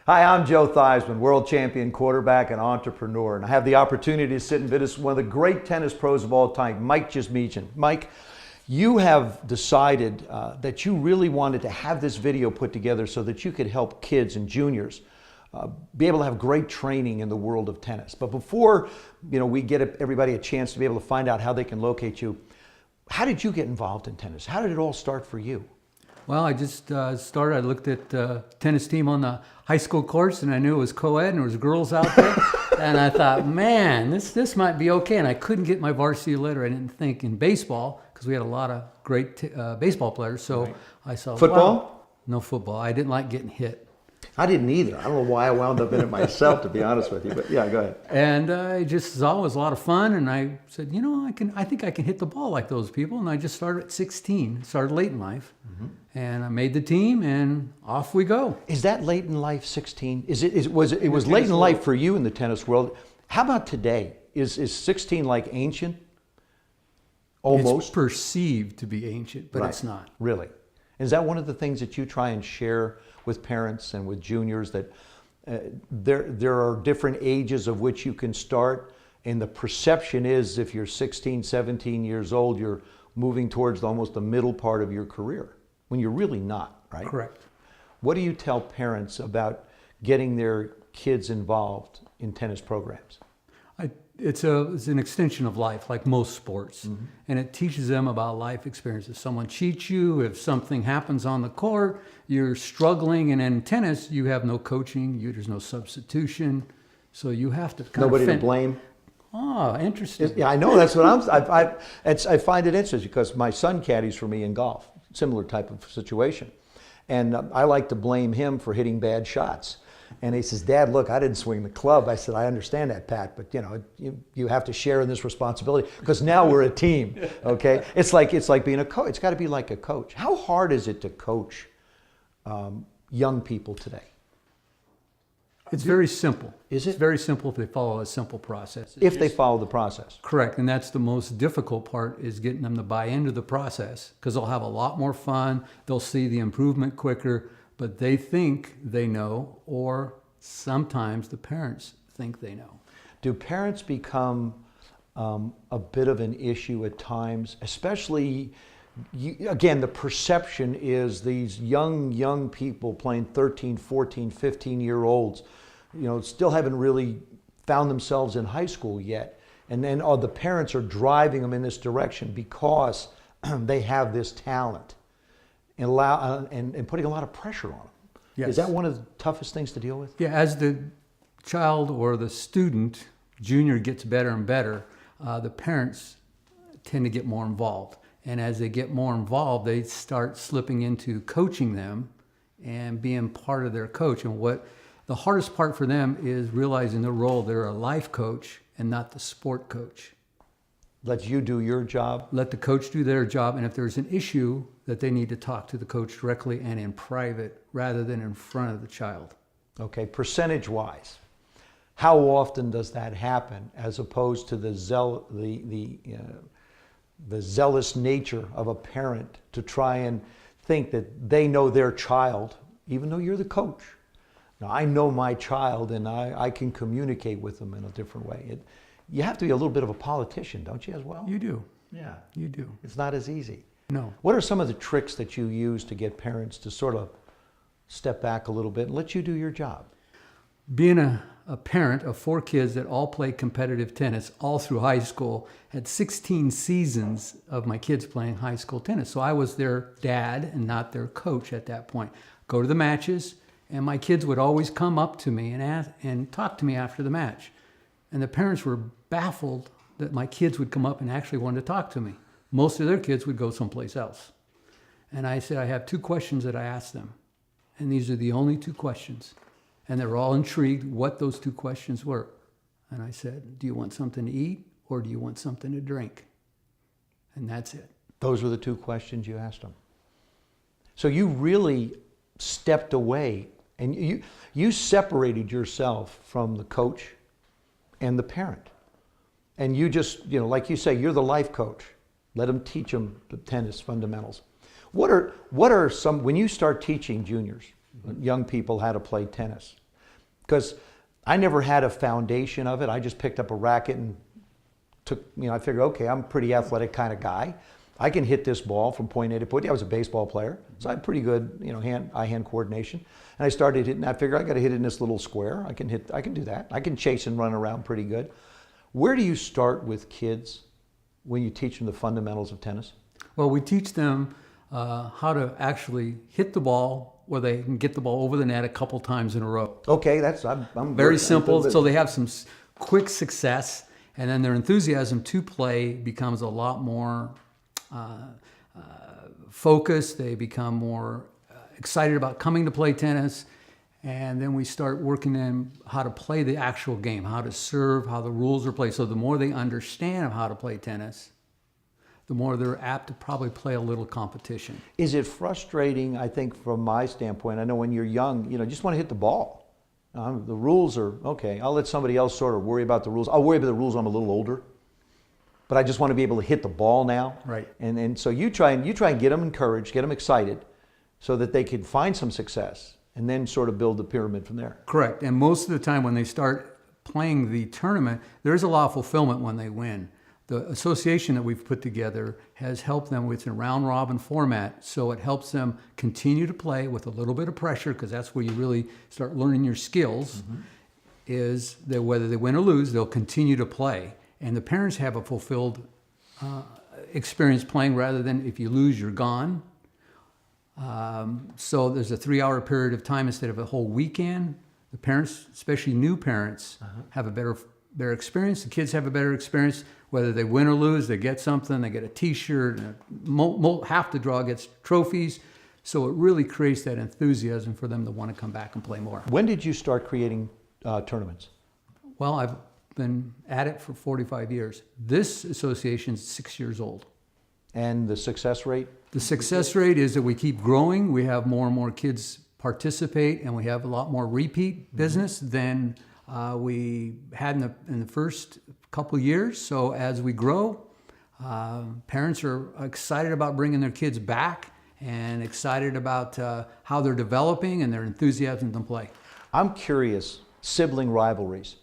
Hi, I'm Joe Theismann, world champion quarterback and entrepreneur, and I have the opportunity to sit and visit one of the great tennis pros of all time, Mike Jizmejian. Mike, you have decided that you really wanted to have this video put together so that you could help kids and juniors be able to have great training in the world of tennis. But before we get everybody a chance to be able to find out how they can locate you, how did you get involved in tennis? How did it all start for you? Well, I just started. I looked at the tennis team on the high school course, and I knew it was co-ed, and there was girls out there. And I thought, man, this might be okay. And I couldn't get my varsity letter. I didn't think in baseball, because we had a lot of great baseball players. So right. I saw football. Wow, no football. I didn't like getting hit. I didn't either. I don't know why I wound up in it myself, to be honest with you. But yeah, go ahead. And I just saw it was a lot of fun, and I said, I think I can hit the ball like those people. And I just started at 16. Started late in life, and I made the team, and off we go. Is that late in life, 16? It was late in life for you in the tennis world. How about today? Is 16 like ancient? Almost. It's perceived to be ancient, but it's not. Really? Is that one of the things that you try and share with parents and with juniors, that there are different ages of which you can start, and the perception is if you're 16, 17 years old, you're moving towards almost the middle part of your career, when you're really not, right? Correct. What do you tell parents about getting their kids involved in tennis programs? It's an extension of life, like most sports, and it teaches them about life experiences. If someone cheats you, if something happens on the court, you're struggling, and in tennis, you have no coaching, there's no substitution, so you have to nobody to blame. Oh, interesting. Yeah, I know. That's what I find it interesting because my son caddies for me in golf, similar type of situation, and I like to blame him for hitting bad shots. And he says, "Dad, look, I didn't swing the club." I said, "I understand that, Pat, but you have to share in this responsibility because now we're a team." Okay, it's like being a coach. It's got to be like a coach. How hard is it to coach young people today? It's very simple. Is it? It's very simple if they follow a simple process. If they follow the process. Correct, and that's the most difficult part, is getting them to buy into the process, because they'll have a lot more fun. They'll see the improvement quicker. But they think they know, or sometimes the parents think they know. Do parents become a bit of an issue at times? Especially, again, the perception is these young people playing 13, 14, 15-year-olds, still haven't really found themselves in high school yet. And then the parents are driving them in this direction because they have this talent. And putting a lot of pressure on them. Yes. Is that one of the toughest things to deal with? Yeah, as the child or the student, junior, gets better and better, the parents tend to get more involved. And as they get more involved, they start slipping into coaching them and being part of their coach. And what the hardest part for them is realizing their role. They're a life coach and not the sport coach. Let you do your job? Let the coach do their job, and if there's an issue, that they need to talk to the coach directly and in private rather than in front of the child. Okay, percentage-wise, how often does that happen as opposed to the zealous nature of a parent to try and think that they know their child, even though you're the coach? Now, I know my child, and I can communicate with them in a different way. You have to be a little bit of a politician, don't you, as well? You do. Yeah. You do. It's not as easy. No. What are some of the tricks that you use to get parents to sort of step back a little bit and let you do your job? Being a parent of 4 kids that all played competitive tennis all through high school, had 16 seasons of my kids playing high school tennis. So I was their dad and not their coach at that point. Go to the matches, and my kids would always come up to me and talk to me after the match. And the parents were baffled that my kids would come up and actually wanted to talk to me. Most of their kids would go someplace else. And I said, I have 2 questions that I ask them. And these are the only 2 questions. And they were all intrigued what those 2 questions were. And I said, do you want something to eat or do you want something to drink? And that's it. Those were the 2 questions you asked them. So you really stepped away and you separated yourself from the coach and the parent. And you just, like you say, you're the life coach. Let them teach them the tennis fundamentals. What are some, when you start teaching juniors, young people how to play tennis, Because I never had a foundation of it. I just picked up a racket and I figured, okay, I'm a pretty athletic kind of guy. I can hit this ball from point A to point B. I was a baseball player, so I had pretty good, eye-hand coordination. And I started hitting. I figured I got to hit it in this little square. I can do that. I can chase and run around pretty good. Where do you start with kids when you teach them the fundamentals of tennis? Well, we teach them how to actually hit the ball where they can get the ball over the net a couple times in a row. Okay, I'm Very simple, so they have some quick success, and then their enthusiasm to play becomes a lot more focused. They become more excited about coming to play tennis, and then we start working them how to play the actual game, how to serve, how the rules are played. So the more they understand of how to play tennis, the more they're apt to probably play a little competition. Is it frustrating, I think, from my standpoint? I know when you're young, just want to hit the ball. The rules are, okay, I'll let somebody else sort of worry about the rules. I'll worry about the rules when I'm a little older. But I just want to be able to hit the ball now. Right. And so you try and get them encouraged, get them excited, so that they can find some success, and then sort of build the pyramid from there. Correct. And most of the time when they start playing the tournament, there's a lot of fulfillment when they win. The association that we've put together has helped them with a round robin format, so it helps them continue to play with a little bit of pressure, because that's where you really start learning your skills, is that whether they win or lose, they'll continue to play. And the parents have a fulfilled experience playing, rather than if you lose, you're gone. So there's a 3-hour period of time instead of a whole weekend. The parents, especially new parents, have a better experience. The kids have a better experience. Whether they win or lose, they get something. They get a T-shirt. Half the draw gets trophies. So it really creates that enthusiasm for them to want to come back and play more. When did you start creating tournaments? Well, I've been at it for 45 years. This association is 6 years old. And the success rate? The success rate is that we keep growing. We have more and more kids participate, and we have a lot more repeat business than we had in the first couple years. So as we grow, parents are excited about bringing their kids back and excited about how they're developing and their enthusiasm to play. I'm curious, sibling rivalries.